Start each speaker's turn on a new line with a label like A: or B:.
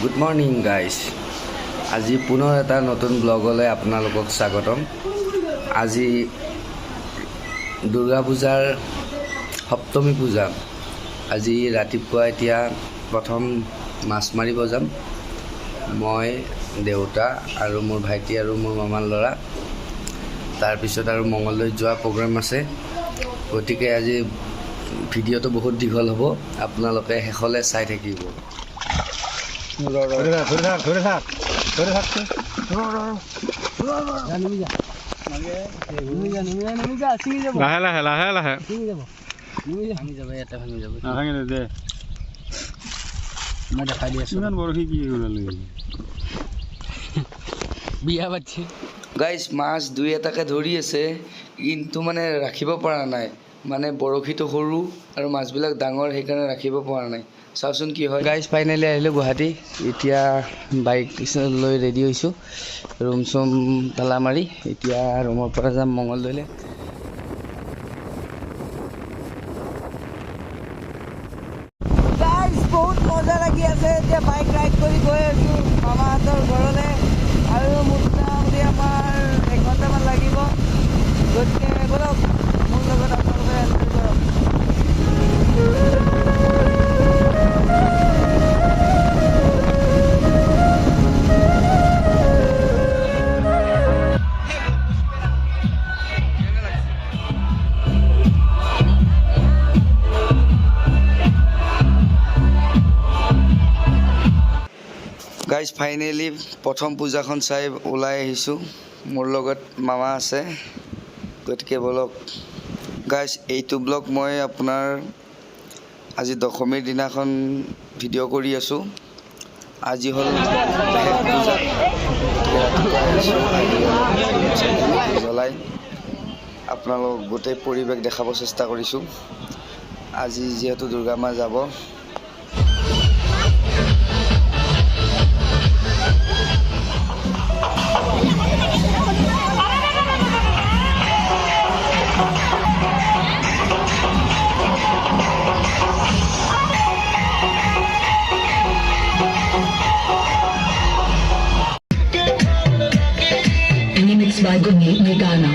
A: Good morning guys. আজি পুনৰ এটা নতুন ব্লগলৈ আপোনালোকক স্বাগতম। আজি দুৰ্গা পূজাৰ সপ্তমী পূজা। আজি ৰাতিপুৱা এতিয়া প্ৰথম মাছ মাৰিব যাম। মই, দেউতা আৰু মোৰ ভাইটি আৰু মোৰ মামাৰ ল'ৰা। তাৰপিছত আৰু মঙলদৈত যোৱা প্ৰগ্ৰেম আছে। গতিকে আজি ভিডিঅ'টো বহুত দীঘল হ'ব, আপোনালোকে শেষলৈ চাই থাকিব। গাইজ মাছ দুই এটাকে ধৰি আছে, কিন্তু মানে ৰাখিব পৰা নাই। মানে বৰশীটো সৰু আৰু মাছবিলাক ডাঙৰ, সেইকাৰণে ৰাখিব পৰা নাই। চাওচোন কি হয়। গাইজ ফাইনেলি আহিলোঁ গুৱাহাটী। এতিয়া বাইক লৈ ৰেডি হৈছোঁ, ৰুম চুম তালা মাৰি। এতিয়া ৰুমৰ পৰা যাম মঙলদৈলৈ। গাইজ বহুত মজা লাগি আছে। এতিয়া বাইক ৰাইড কৰি গৈ আছোঁ মামাহঁতৰ ঘৰলৈ, আৰু মোটামুটি আমাৰ 1 ঘণ্টামান লাগিব। গতিকে বলক মোৰ লগত আপোনালোকে এনজয় কৰক। গাইজ ফাইনেলি প্ৰথম পূজাখন চাই ওলাই আহিছোঁ। মোৰ লগত মামা আছে, গতিকে বলক। গাইজ এইটো ব্লগ মই আপোনাৰ আজি দশমীৰ দিনাখন ভিডিঅ' কৰি আছোঁ। আজি হ'ল শেষ পূজা। ৰাতিপুৱা আহিছোঁ, আহি জ্বলাই আপোনালোকক গোটেই পৰিৱেশ দেখাব চেষ্টা কৰিছোঁ। আজি যিহেতু দুৰ্গা মা যাব।
B: Remixed by Gurneet Megana.